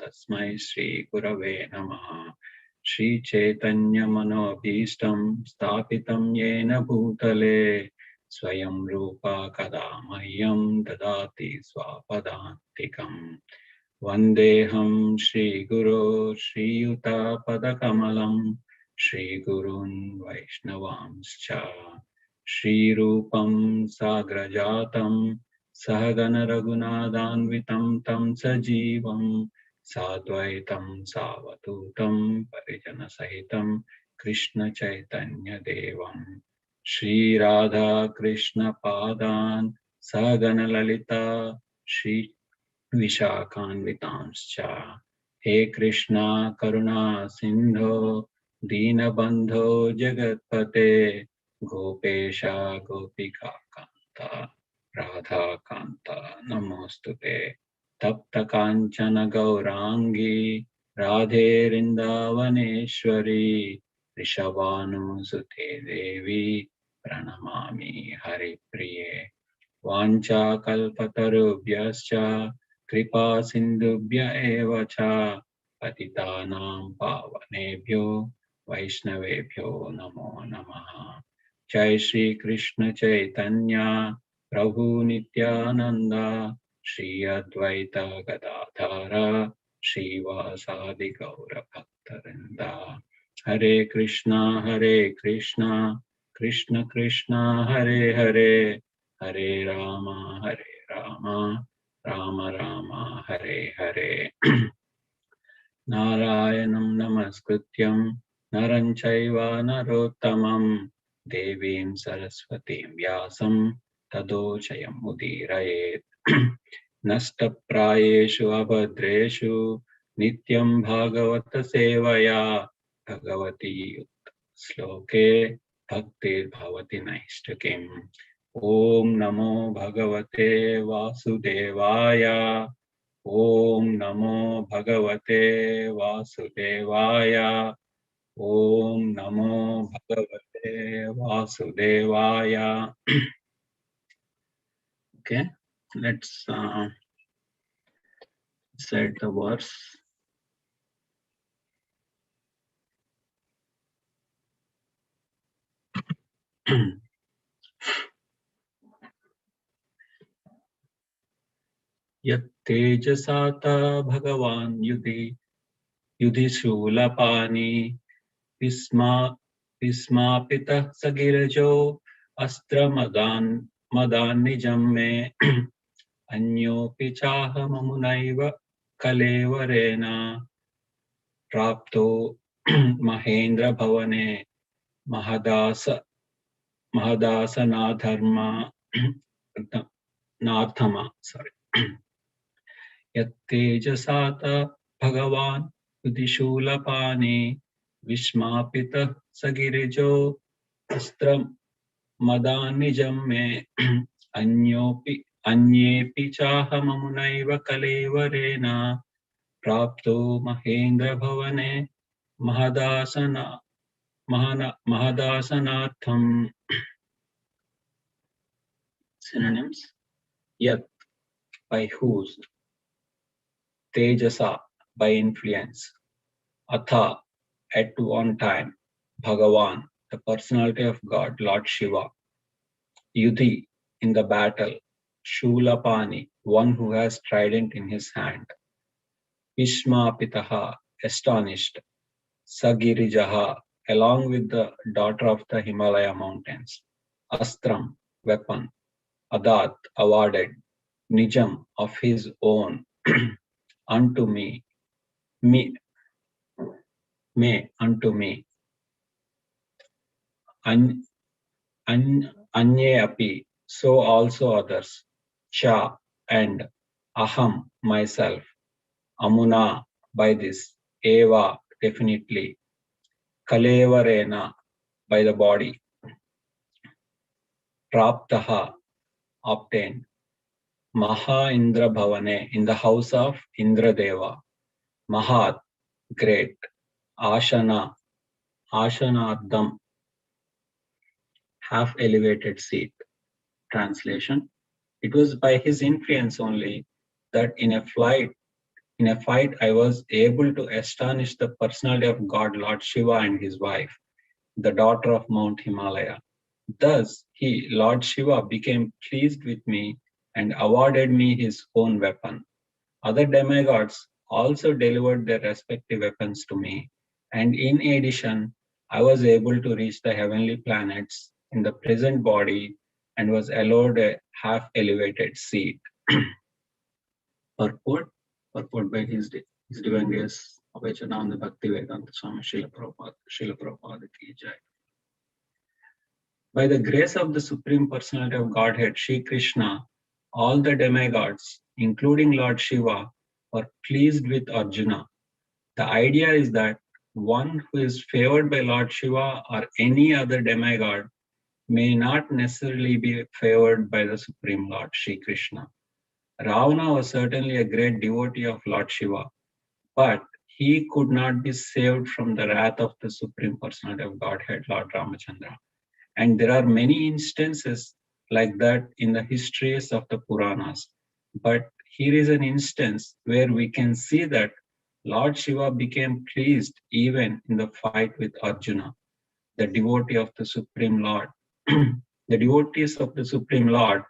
Tasmai Shri Gurave Namaha. Shri Chaitanya Manobhishtam Sthapitam Yena Bhutale Swayam Rupa Kadamahyam Dadati Swapadantikam. Vandeham Shri Guru Shri Yuta Padakamalam Shri Gurun Vaishnavamscha Shri Rupam Sagrajatam Sahagana Raghunadanvitam Tam Sajivam Sadvaitam Savatutam Parijana Sahitam Krishna Chaitanya Devam Shri Radha Krishna Padan Sahagana Lalita Shri Vishakhanvitamscha. He Krishna Karuna Sindho Dinabandho Jagatpate Gopesha Gopika Kanta Radha Kanta Namostute Tapta Kanchana Gaurangi Radhe Rindavaneshwari Rishabhanu Sute Devi Pranamami Hari Priye Vancha Kalpatarubhyascha Kripa Sindhubhya eva cha Patitanam Pavanebhyo Vaishnavebhyo Namo Namaha. Jai Shri Krishna Chaitanya Prabhu Nityananda Shri Advaita Gadadhara Shri Vasadi Gaura Bhaktarinda. Hare Krishna Krishna Krishna Hare Hare Hare Rama Rama Rama Hare Hare. Narayanam Namaskrityam Naram Chaiva Narottamam Devim Saraswatim Vyasam Tado Chayam Udirayet. Nastaprayeshu abhadreshu Nityam Bhagavata Sevaya Bhagavati Yutta Sloke Bhaktir Bhavati Naishtakim. Om Namo Bhagavate Vasudevaya. Om Namo Bhagavate Vasudevaya. Om Namo Bhagavate Vasudevaya. Okay, let's set the verse. Yat tejasata Bhagavan Yudhishulapani Pismapita Sagirajo Astra Madanijam me Anyopi Chaha Mamunaiva Kalevarena Prapto Mahendra Bhavane Mahadasa Nathama. Sorry. Yattejasata Bhagavan Yudhishulapani Vishmapita Sagirijo Astra Madanijam me Anyepi Chaha Mamunaiva Kalevarena Prapto Mahendra Bhavane Mahadasanatham. Synonyms. Yat, by whose. Tejasa, by influence. Atha, at one time. Bhagavan, the personality of God, Lord Shiva. Yudhi, in the battle. Shulapani, one who has trident in his hand. Vishmapitaha, astonished. Sagirijaha, along with the daughter of the Himalaya mountains. Astram, weapon. Adat, awarded. Nijam, of his own. Unto me. Unto me. Anye api, so also others. Cha, and. Aham, myself. Amuna, by this. Eva, definitely. Kalevarena, by the body. Praptaha, obtained. Maha Indra Bhavane, in the house of Indradeva. Mahat, great. Ashana, Ashanardam, half elevated seat. Translation. It was by his influence only that in a flight In a fight, I was able to astonish the personality of God, Lord Shiva, and his wife, the daughter of Mount Himalaya. Thus, he, Lord Shiva, became pleased with me and awarded me his own weapon. Other demigods also delivered their respective weapons to me, and in addition, I was able to reach the heavenly planets in the present body and was allowed a half elevated seat. Purport, purport by His Divine Grace, Abhachananda Bhakti Vedanta Swami Srila Prabhupada Ki Jai. By the grace of the Supreme Personality of Godhead, Sri Krishna, all the demigods, including Lord Shiva, were pleased with Arjuna. The idea is that one who is favored by Lord Shiva or any other demigod may not necessarily be favored by the Supreme Lord, Sri Krishna. Ravana was certainly a great devotee of Lord Shiva, but he could not be saved from the wrath of the Supreme Personality of Godhead, Lord Ramachandra. And there are many instances like that in the histories of the Puranas. But here is an instance where we can see that Lord Shiva became pleased even in the fight with Arjuna, the devotee of the Supreme Lord. The devotees of the Supreme Lord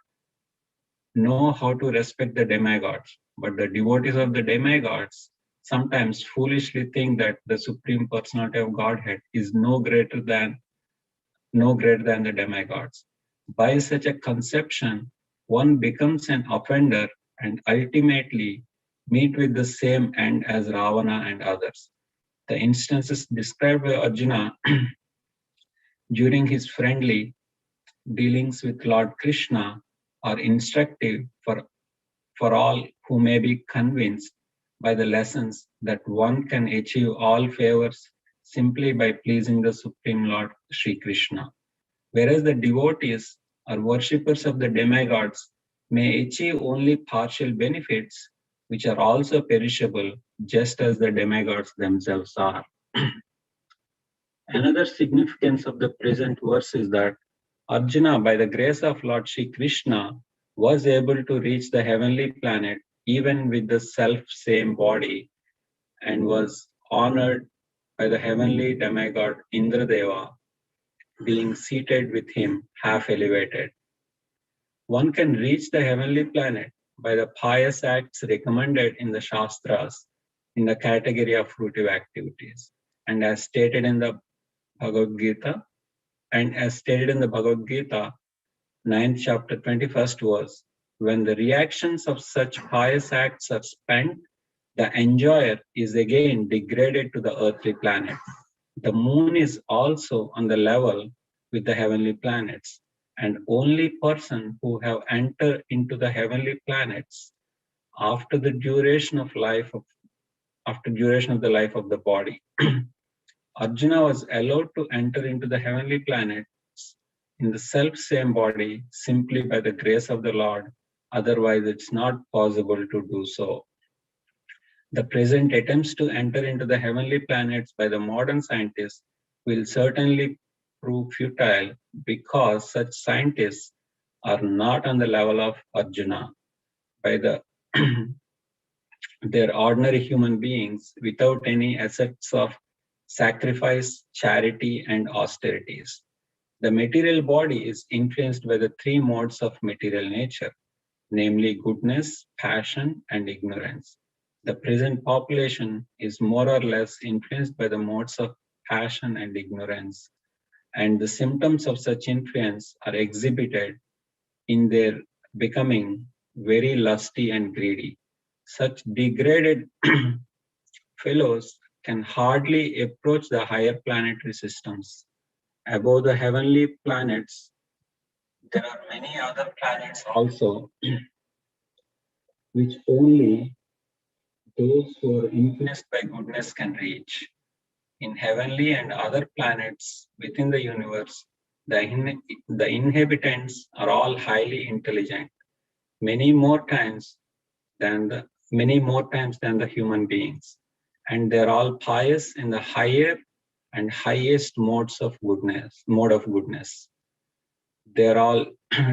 know how to respect the demigods, but the devotees of the demigods sometimes foolishly think that the Supreme Personality of Godhead is no greater than the demigods. By such a conception, one becomes an offender and ultimately meet with the same end as Ravana and others. The instances described by Arjuna during his friendly dealings with Lord Krishna are instructive for all who may be convinced by the lessons that one can achieve all favors simply by pleasing the Supreme Lord Sri Krishna. Whereas the devotees or worshippers of the demigods may achieve only partial benefits, which are also perishable, just as the demigods themselves are. Another significance of the present verse is that Arjuna, by the grace of Lord Sri Krishna, was able to reach the heavenly planet even with the self-same body and was honored by the heavenly demigod Indradeva, being seated with him half elevated. One can reach the heavenly planet by the pious acts recommended in the Shastras in the category of fruitive activities. And as stated in the Bhagavad Gita, 9th chapter, 21st verse, when the reactions of such pious acts are spent, the enjoyer is again degraded to the earthly planet. The moon is also on the level with the heavenly planets, and only person who have entered into the heavenly planets after the duration of the life of the body. Arjuna was allowed to enter into the heavenly planets in the self-same body simply by the grace of the Lord. Otherwise, it's not possible to do so. The present attempts to enter into the heavenly planets by the modern scientists will certainly prove futile because such scientists are not on the level of Arjuna. They're ordinary human beings without any assets of sacrifice, charity, and austerities. The material body is influenced by the three modes of material nature, namely goodness, passion, and ignorance. The present population is more or less influenced by the modes of passion and ignorance, and the symptoms of such influence are exhibited in their becoming very lusty and greedy. Such degraded fellows can hardly approach the higher planetary systems. Above the heavenly planets, there are many other planets also, which only those who are influenced by goodness can reach. In heavenly and other planets within the universe, the inhabitants are all highly intelligent, many more times than the human beings, and they're all pious in the higher and highest mode of goodness. They're all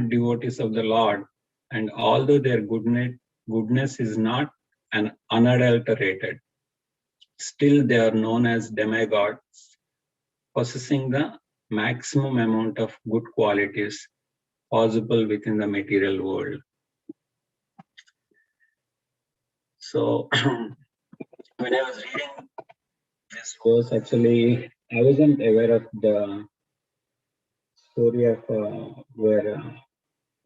devotees of the Lord, and although their goodness is not and unadulterated. Still, they are known as demigods, possessing the maximum amount of good qualities possible within the material world. So, when I was reading this verse, actually, I wasn't aware of the story of where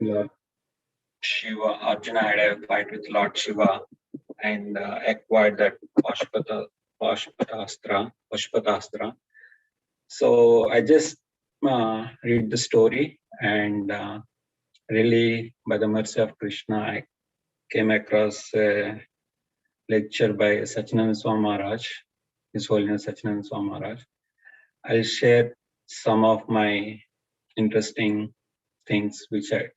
Lord Shiva, Arjuna had a fight with Lord Shiva and acquired that Pashpatastra. So I just read the story, and really, by the mercy of Krishna, I came across a lecture by Sachinanda Swami Maharaj, His Holiness Sachinanda Swami Maharaj. I'll share some of my interesting things which I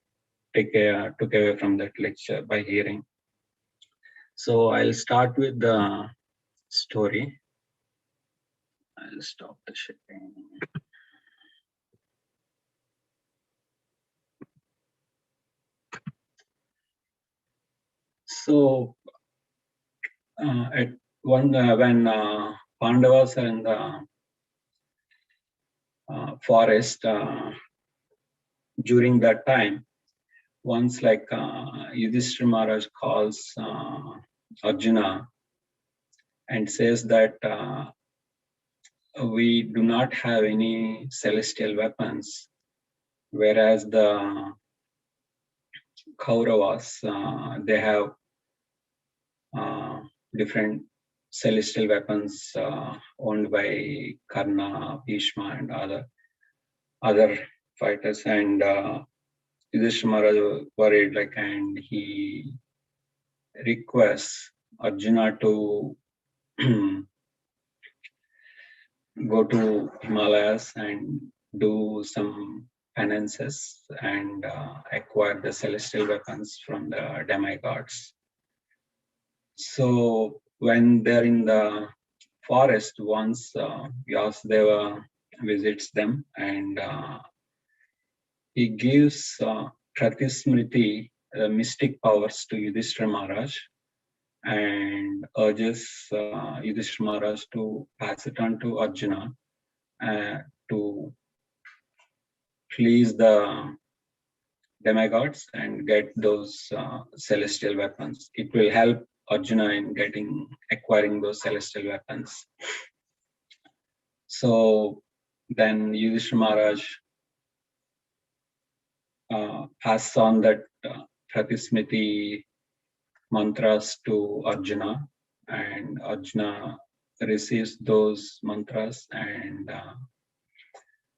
took away from that lecture by hearing. So I'll start with the story. I'll stop the sharing. So at one when Pandavas are in the forest during that time, once like Yudhishthira Maharaj calls Arjuna and says that we do not have any celestial weapons, whereas the Kauravas, they have different celestial weapons owned by Karna, Bhishma, and other fighters. And Yudhishthira Maharaj was worried, like, and he requests Arjuna to go to Himalayas and do some penances and acquire the celestial weapons from the demigods. So when they're in the forest, once Vyasadeva visits them, and he gives Pratismriti, mystic powers, to Yudhishthira Maharaj, and urges Yudhishthira Maharaj to pass it on to Arjuna to please the demigods and get those celestial weapons. It will help Arjuna in acquiring those celestial weapons. So then Yudhishthira Maharaj passes on that Pratismriti mantras to Arjuna, and Arjuna receives those mantras, and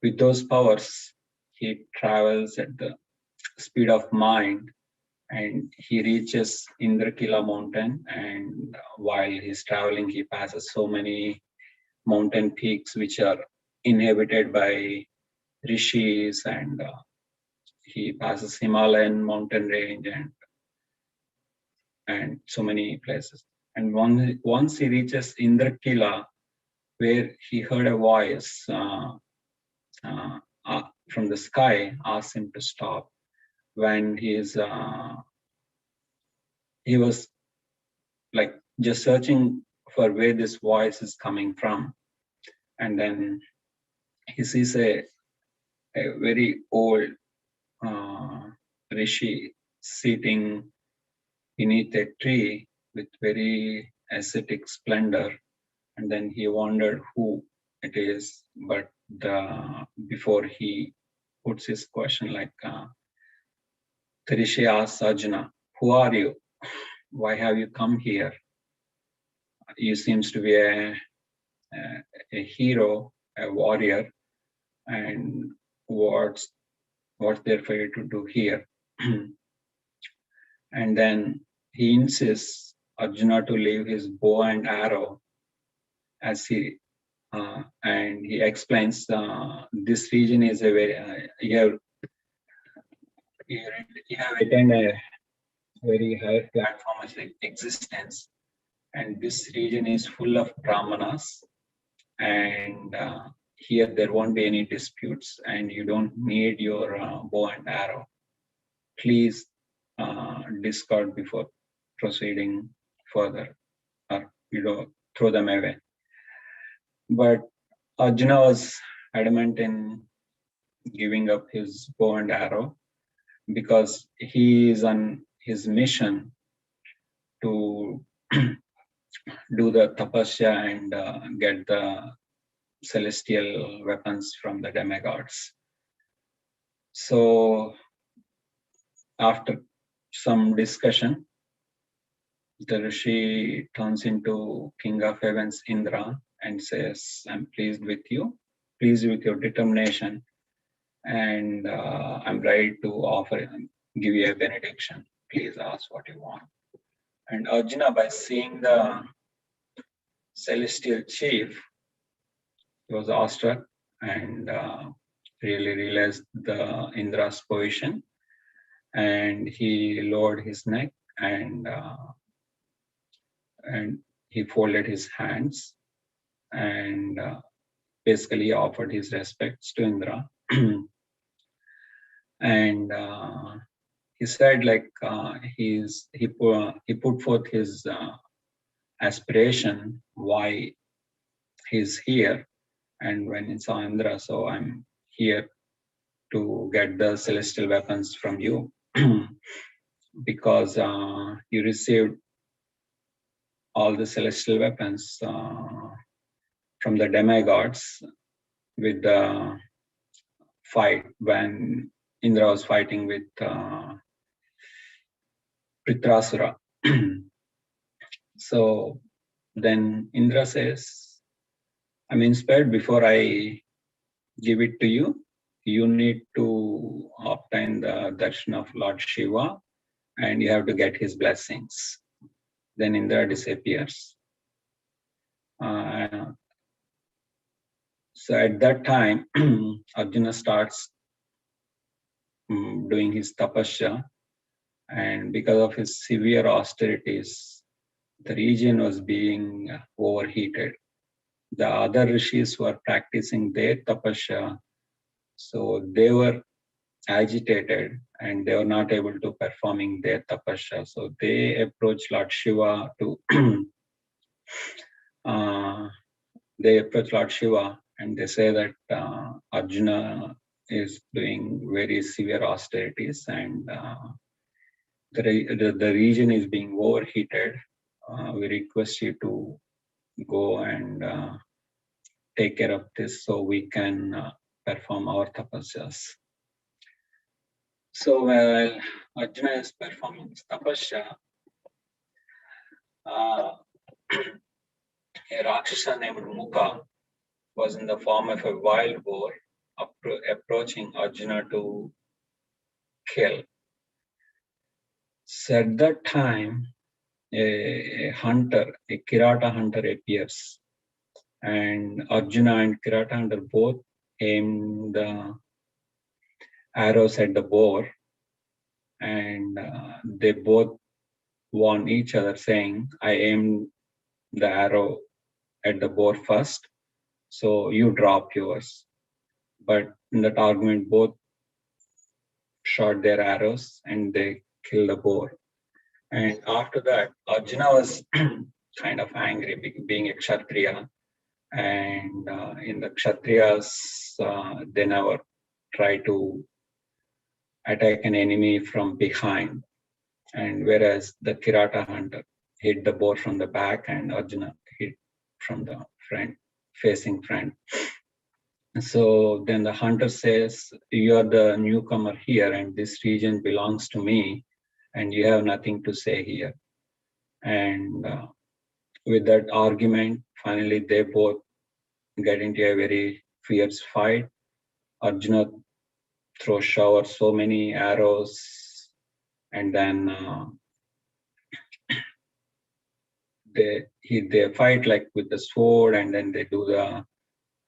with those powers he travels at the speed of mind, and he reaches Indrakila mountain, and while he's traveling he passes so many mountain peaks which are inhabited by rishis, and he passes Himalayan mountain range and so many places. And once he reaches Indrakila, where he heard a voice from the sky asked him to stop. When he was like just searching for where this voice is coming from, and then he sees a very old rishi sitting beneath a tree with very ascetic splendor, and then he wondered who it is, but before he puts his question, like the rishi asks Arjuna, "Who are you? Why have you come here? You seems to be a hero, a warrior, and what's there for you to do here?" And then he insists Arjuna to leave his bow and arrow, as and he explains this region is a very you have attained a very high platform of existence, and this region is full of brahmanas, and here there won't be any disputes, and you don't need your bow and arrow. Please discard before proceeding further, or throw them away. But Arjuna was adamant in giving up his bow and arrow because he is on his mission to do the tapasya and get the celestial weapons from the demigods. So after some discussion, the Rishi turns into King of Heavens Indra and says, I'm pleased with you, pleased with your determination, and I'm ready to give you a benediction. Please ask what you want. And Arjuna, by seeing the celestial chief, he was awestruck and really realized the Indra's position, and he lowered his neck and he folded his hands and basically offered his respects to Indra. And he said, like, he put forth his aspiration why he's here, and when he saw Indra, so I'm here to get the celestial weapons from you because you received all the celestial weapons from the demigods with the fight when Indra was fighting with Pritrasura. So then Indra says, I'm inspired. Before I give it to you, you need to obtain the darshan of Lord Shiva and you have to get his blessings. Then Indra disappears. So at that time, Arjuna starts doing his tapasya, and because of his severe austerities, the region was being overheated. The other rishis were practicing their tapasya, so they were agitated and they were not able to performing their tapasya. So they approached Lord Shiva to and they say that Arjuna is doing very severe austerities and the region is being overheated. We request you to go and take care of this so we can perform our tapasyas. So while Arjuna is performing his tapasya, a Rakshasa named Mukha was in the form of a wild boar approaching Arjuna to kill. So at that time, a Kirata hunter appears, and Arjuna and Kirata hunter both aim the arrows at the boar, and they both warn each other saying, I aimed the arrow at the boar first, so you drop yours. But in that argument, both shot their arrows and they killed the boar. And after that, Arjuna was kind of angry being a Kshatriya. And in the Kshatriyas, they never try to attack an enemy from behind. And whereas the Kirata hunter hit the boar from the back and Arjuna hit from the front, facing front. So then the hunter says, you are the newcomer here and this region belongs to me and you have nothing to say here. And with that argument, finally they both get into a very fierce fight. Arjuna showers so many arrows, and then they fight like with the sword, and then they do the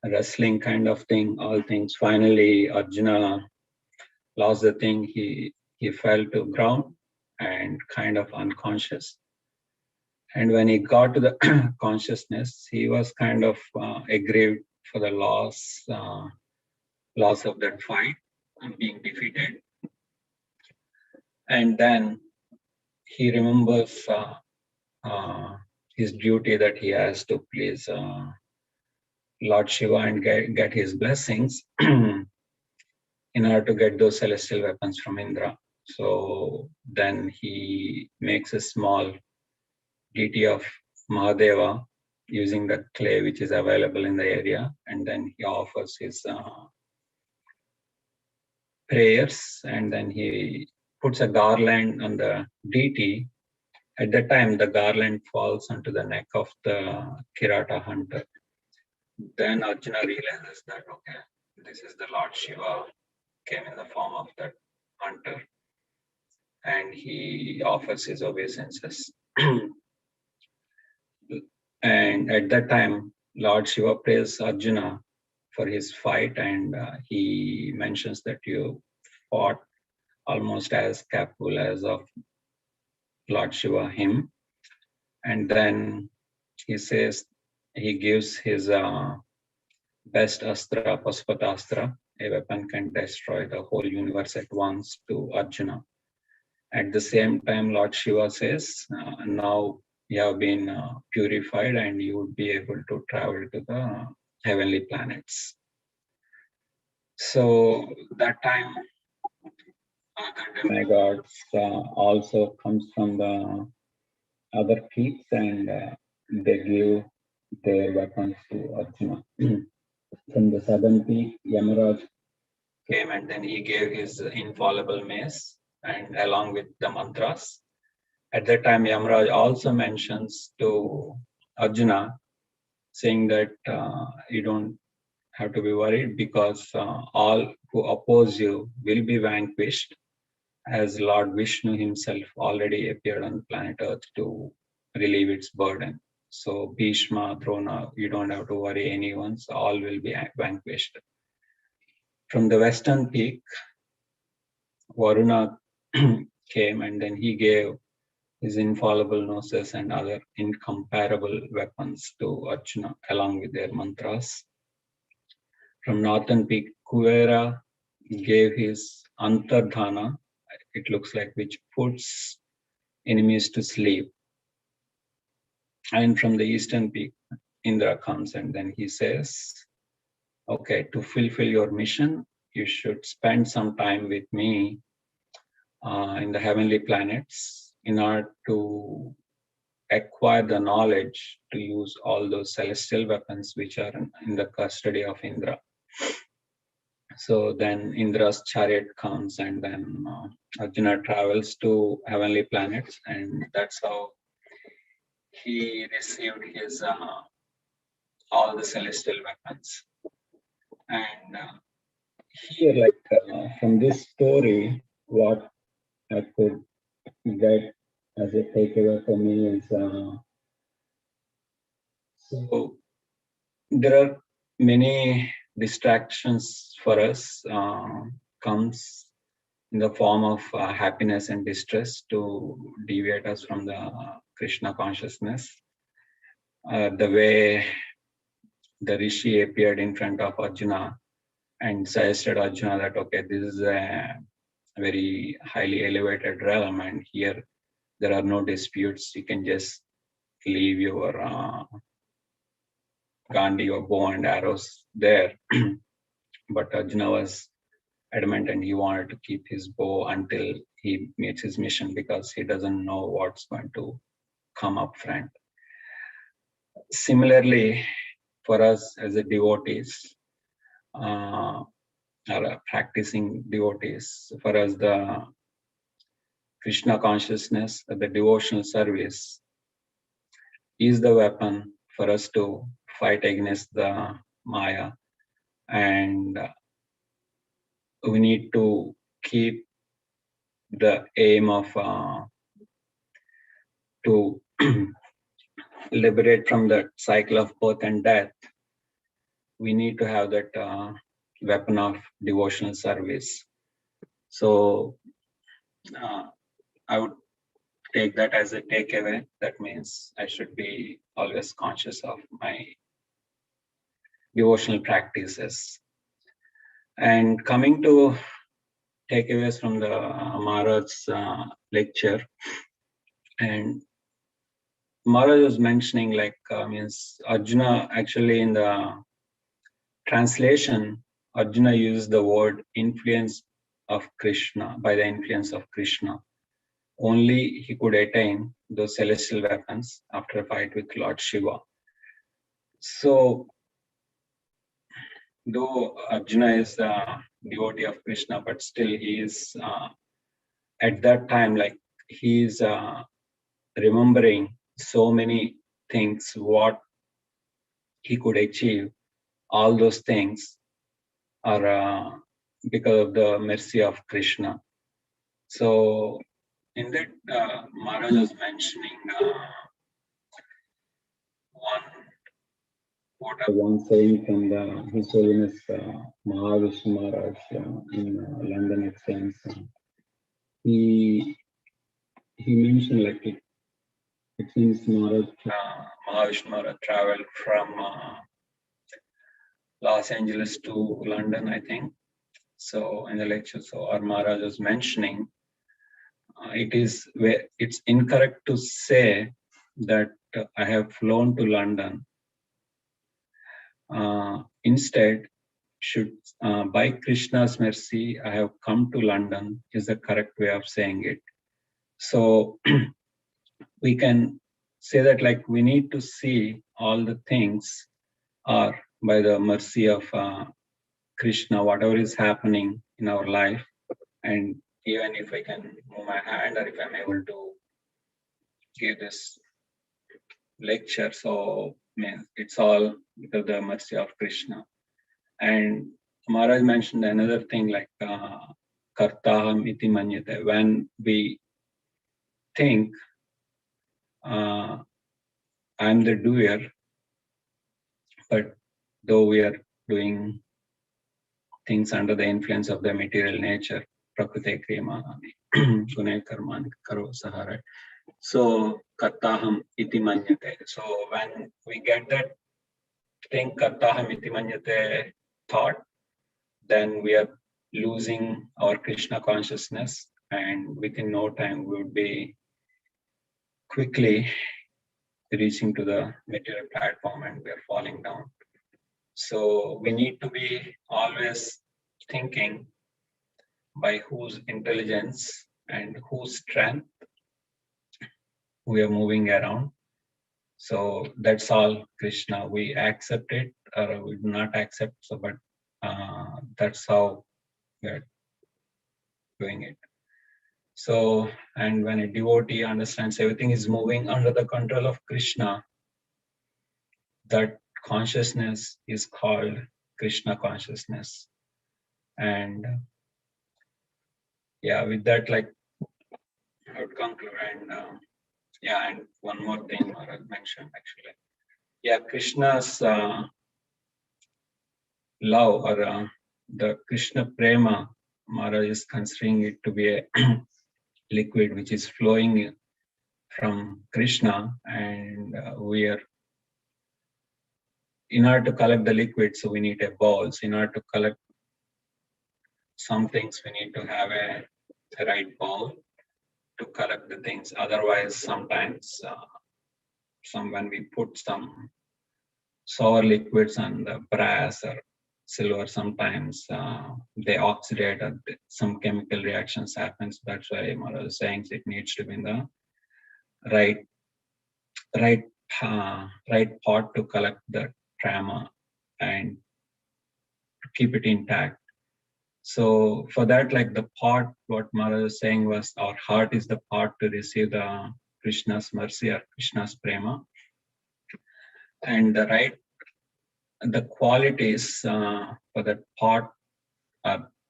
wrestling kind of thing, all things. Finally, Arjuna lost the thing. He fell to ground and kind of unconscious. And when he got to the consciousness, he was kind of aggrieved for the loss of that fight and being defeated. And then he remembers his duty that he has to please Lord Shiva and get his blessings in order to get those celestial weapons from Indra. So then he makes a small deity of Mahadeva using the clay which is available in the area, and then he offers his prayers, and then he puts a garland on the deity. At that time, the garland falls onto the neck of the Kirata hunter. Then Arjuna realizes that, okay, this is the Lord Shiva, came in the form of that hunter, and he offers his obeisances. And at that time, Lord Shiva prays Arjuna for his fight, and he mentions that you fought almost as capable as of Lord Shiva him. And then he says, he gives his best astra, Paspatastra, a weapon can destroy the whole universe at once, to Arjuna. At the same time, Lord Shiva says, now you have been purified and you would be able to travel to the heavenly planets. So that time, other demigods also comes from the other peaks, and they give their weapons to Arjuna. From the southern peak, Yamaraj came, and then he gave his infallible mace and along with the mantras. At that time, Yamaraj also mentions to Arjuna, saying that you don't have to be worried because all who oppose you will be vanquished, as Lord Vishnu himself already appeared on planet Earth to relieve its burden. So Bhishma, Drona, you don't have to worry anyone, so all will be vanquished. From the western peak, Varuna came, and then he gave his infallible noses and other incomparable weapons to Arjuna along with their mantras. From northern peak, Kuvera gave his Antardhana, it looks like, which puts enemies to sleep. And from the eastern peak, Indra comes, and then he says, okay, to fulfill your mission, you should spend some time with me in the heavenly planets in order to acquire the knowledge to use all those celestial weapons which are in the custody of Indra. So then Indra's chariot comes, and then Arjuna travels to heavenly planets, and that's how he received his all the celestial weapons. And here, like from this story, what I could get as a takeaway for me is so there are many distractions for us comes in the form of happiness and distress to deviate us from the Krishna consciousness. The way the Rishi appeared in front of Arjuna and suggested Arjuna that, okay, this is a very highly elevated realm, and here there are no disputes. You can just leave your Gandhi or bow and arrows there. But Arjuna was adamant, and he wanted to keep his bow until he meets his mission, because he doesn't know what's going to come up front. Similarly, for us as a devotees, or practicing devotees, for us the Krishna consciousness, the devotional service is the weapon for us to fight against the Maya, and we need to keep the aim of to liberate from the cycle of birth and death. We need to have that weapon of devotional service. So I would take that as a takeaway. That means I should be always conscious of my devotional practices. And coming to takeaways from the Maharaj's lecture, and Maharaj was mentioning, like, means Arjuna, actually in the translation, Arjuna used the word influence of Krishna, by the influence of Krishna. Only he could attain those celestial weapons after a fight with Lord Shiva. So, though Arjuna is a devotee of Krishna, but still he is, at that time, like, he is remembering so many things, what he could achieve. All those things are because of the mercy of Krishna. So in that, Maharaj was mentioning one saying from His Holiness Mahavishnu Maharaj in London Exchange. He mentioned, like, it seems Mahavishnu Maharaj traveled from Los Angeles to London, I think. So in the lecture, so our Maharaj was mentioning, it's incorrect to say that I have flown to London. Instead, should by Krishna's mercy, I have come to London is the correct way of saying it. So we can say that, like, we need to see all the things are by the mercy of Krishna, whatever is happening in our life. And even if I can move my hand, or if I'm able to give this lecture, so it's all because of the mercy of Krishna. And Maharaj mentioned another thing, like kartaham iti manyate. When we think I'm the doer, but though we are doing things under the influence of the material nature, prakriti kriyamanani gunay karmani karo sahara. So kartaham iti manyate. So when we get that thing kartaham iti manyate thought, then we are losing our Krishna consciousness, and within no time we would be quickly reaching to the material platform and we are falling down. So we need to be always thinking by whose intelligence and whose strength we are moving around. So that's all Krishna. We accept it or we do not accept. So, but that's how we are doing it. So, and when a devotee understands everything is moving under the control of Krishna, that consciousness is called Krishna consciousness. And yeah, with that, like, I would conclude. And yeah, and one more thing I mentioned actually. Yeah, Krishna's love, or the Krishna prema, Maharaj is considering it to be a liquid which is flowing from Krishna, and we are, in order to collect the liquid, so we need a bowls. In order to collect some things, we need to have a right bowl to collect the things. Otherwise, sometimes when we put some sour liquids on the brass or silver, sometimes they oxidate or some chemical reactions happens. That's why Maharaj is saying it needs to be in the right pot to collect the trauma and keep it intact. So for that, like, the pot, what Maharaj is saying was, our heart is the pot to receive the Krishna's mercy or Krishna's prema. And the qualities for that pot,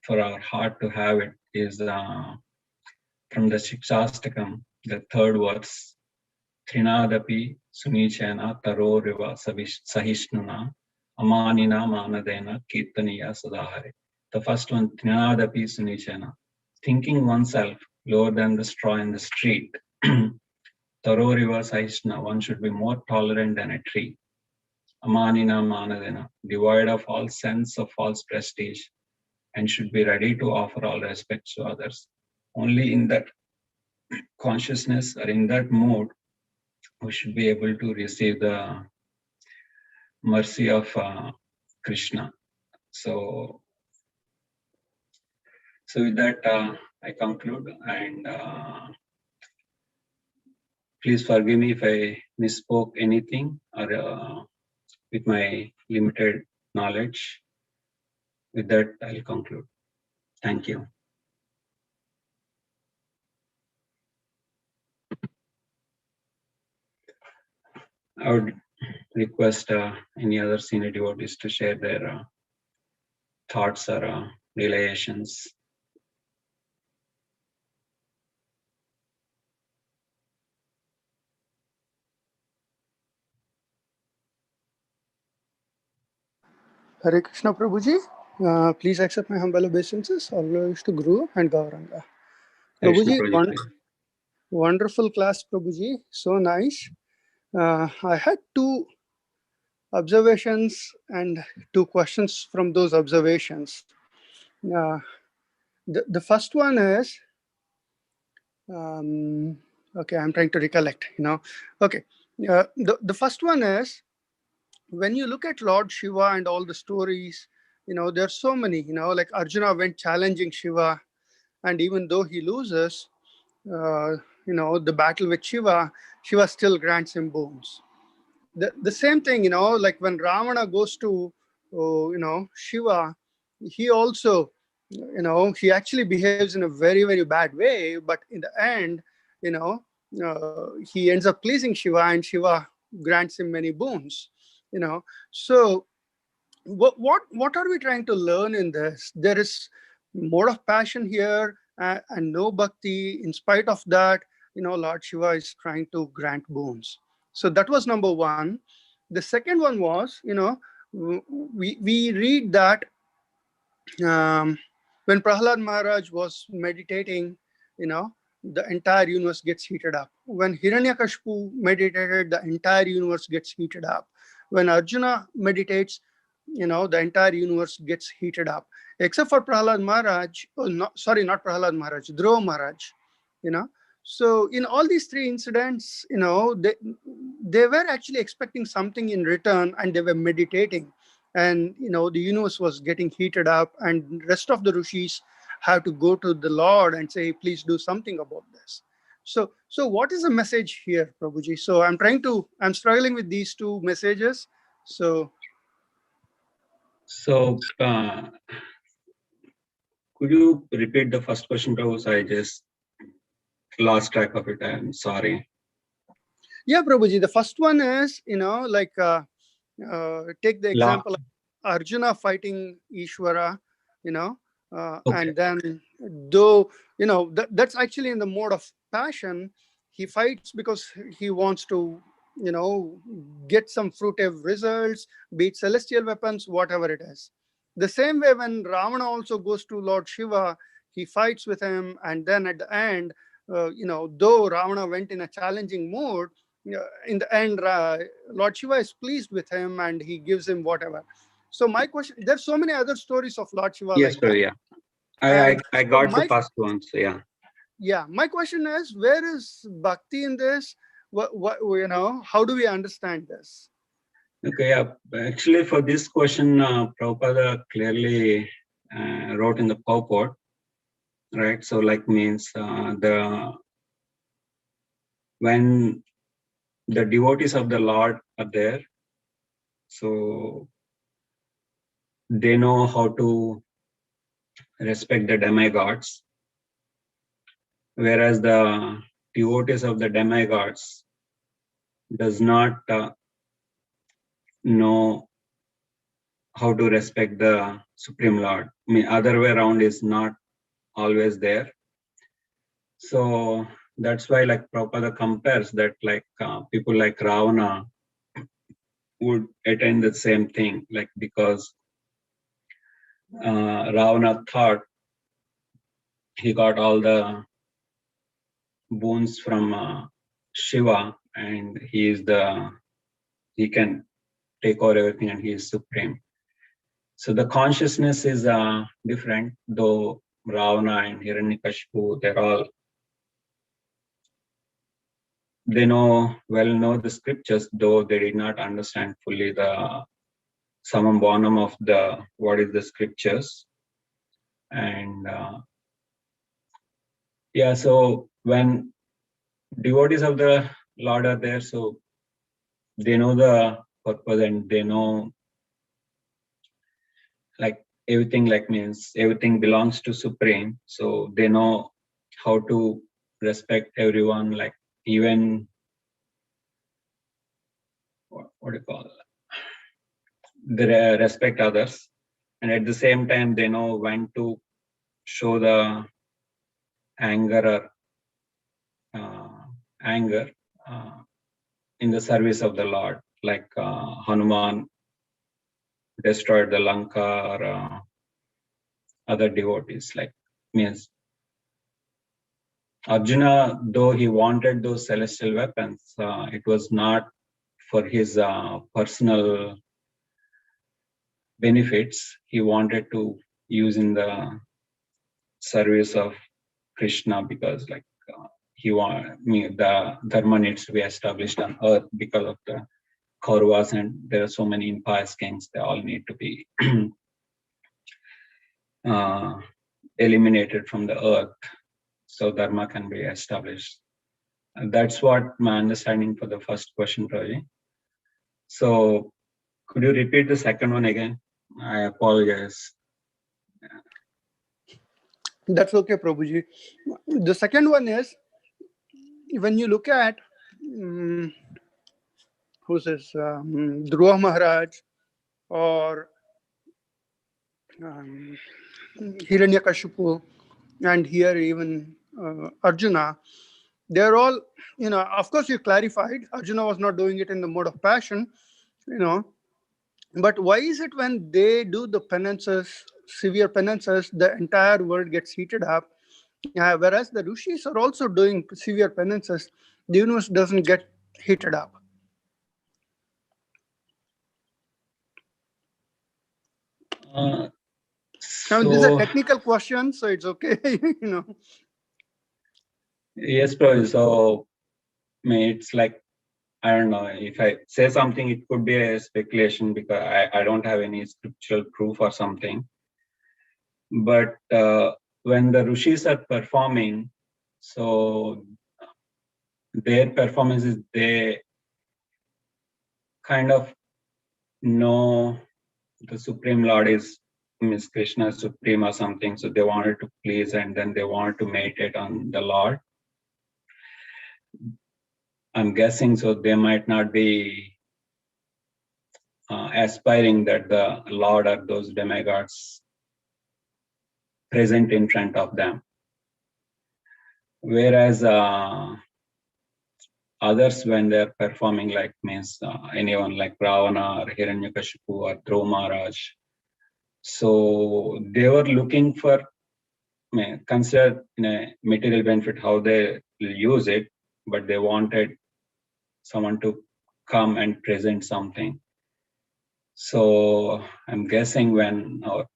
for our heart to have it, is from the Shikshastakam, the third verse. Trinadapi sunichena taroriva sahishnuna amanina manadena kirtaniya sadahare. The first one, Trinadapi sunichena, thinking oneself lower than the straw in the street. Taroriva sahishnuna, one should be more tolerant than a tree. Amanina manadena, devoid of all sense of false prestige, and should be ready to offer all respect to others. Only in that consciousness or in that mood, we should be able to receive the mercy of Krishna. So with that, I conclude, and please forgive me if I misspoke anything or with my limited knowledge. With that, I'll conclude. Thank you. I would request any other senior devotees to share their thoughts or realizations. Hare Krishna Prabhuji, please accept my humble obeisances. All glories to Guru and Gauranga. Prabhuji, wonderful class, Prabhuji. So nice. I had two observations and two questions from those observations. The first one is, okay, I'm trying to recollect, Okay, the first one is, when you look at Lord Shiva and all the stories, there's so many, like Arjuna went challenging Shiva, and even though he loses, the battle with Shiva, Shiva still grants him boons. The same thing, like when Ravana goes to, Shiva, he also, he actually behaves in a very, very bad way, but in the end, he ends up pleasing Shiva, and Shiva grants him many boons, So what are we trying to learn in this? There is more of passion here and no bhakti. In spite of that, Lord Shiva is trying to grant boons. So that was number one. The second one was, we read that when Prahlad Maharaj was meditating, the entire universe gets heated up. When Hiranyakashipu meditated, the entire universe gets heated up. When Arjuna meditates, the entire universe gets heated up. Except for Prahlad Maharaj, not Prahlad Maharaj, Dhruva Maharaj, So in all these three incidents, they were actually expecting something in return, and they were meditating. And the universe was getting heated up, and rest of the rishis have to go to the Lord and say, please do something about this. So what is the message here, Prabhuji? So I'm struggling with these two messages. So could you repeat the first question, Prabhu? I just lost track of it. I'm sorry. Yeah, Prabhuji. The first one is, take the example of Arjuna fighting Ishvara, okay. And then though, that's actually in the mode of passion. He fights because he wants to, get some fruitive results, be it celestial weapons, whatever it is. The same way when Ravana also goes to Lord Shiva, he fights with him, and then at the end, though Ravana went in a challenging mood, in the end, Lord Shiva is pleased with him, and he gives him whatever. So my question, there's so many other stories of Lord Shiva. Yes, like yeah. I got the first one, so yeah. Yeah, my question is, where is bhakti in this? How do we understand this? Okay, yeah. Actually, for this question, Prabhupada clearly wrote in the purport, right? So, like means when the devotees of the Lord are there, so they know how to respect the demigods, whereas the devotees of the demigods does not know how to respect the Supreme Lord. I mean, other way around is not always there. So that's why, like Prabhupada compares that, like people like Ravana would attain the same thing, like because Ravana thought he got all the boons from Shiva, and he can take over everything, and he is supreme. So the consciousness is different, though Ravana and Hiranyakashipu, they're all they know the scriptures, though they did not understand fully the summum bonum of the what is the scriptures. And yeah, so when devotees of the Lord are there, so they know the purpose and they know like everything, like means everything belongs to Supreme. So they know how to respect everyone, like even what do you call, they respect others, and at the same time they know when to show the anger or anger in the service of the Lord, like Hanuman destroyed the Lanka, or other devotees, like means Arjuna, though he wanted those celestial weapons, it was not for his personal benefits. He wanted to use in the service of Krishna, because like the dharma needs to be established on earth because of the Kauravas, and there are so many impious kings. They all need to be eliminated from the earth, so dharma can be established. And that's what my understanding for the first question, Ravi. So could you repeat the second one again? I apologize. That's okay, Prabhuji. The second one is, when you look at who's this Dhruva Maharaj or Hiranyakashipu, and here even Arjuna, they're all, of course you clarified Arjuna was not doing it in the mode of passion, but why is it when they do the penances, severe penances, the entire world gets heated up, whereas the rishis are also doing severe penances, the universe doesn't get heated up? These are technical questions, so it's okay. Yes, Prabhu. So it's like, I don't know, if I say something, it could be a speculation because I don't have any scriptural proof or something. But when the rishis are performing, so their performances, they kind of know the Supreme Lord is Miss Krishna Supreme or something, so they wanted to please, and then they wanted to meditate on the Lord. I'm guessing so they might not be aspiring that the Lord or those demigods present in front of them. Whereas others, when they're performing, like means anyone like Ravana or Hiranyakashipu or Dhruva Maharaj, so they were looking for, consider in a material benefit how they use it, but they wanted someone to come and present something. So I'm guessing when our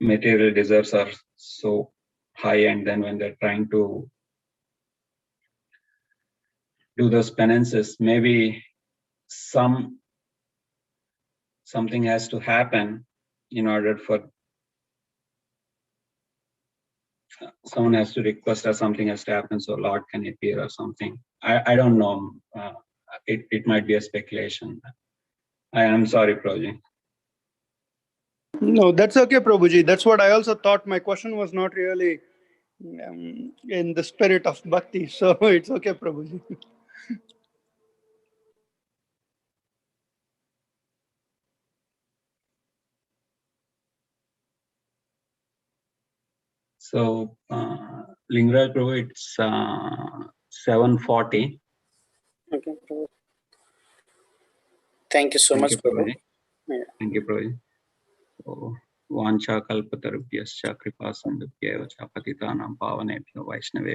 material desires are so high, and then when they're trying to do those penances, maybe something has to happen in order for someone has to request or something has to happen so Lord can appear or something. I don't know. It might be a speculation. I am sorry, Prabhuji. No, that's okay, Prabhuji. That's what I also thought. My question was not really in the spirit of bhakti, so it's okay, Prabhuji. So, Lingaraj Prabhu, it's 7:40. Okay, Prabhu. Thank you so much, Prabhu. Yeah. Thank you, Prabhu. So, Vancha kalpatarubhyascha kripa sindhubhyevacha patitanam pavanebhyo vaishnave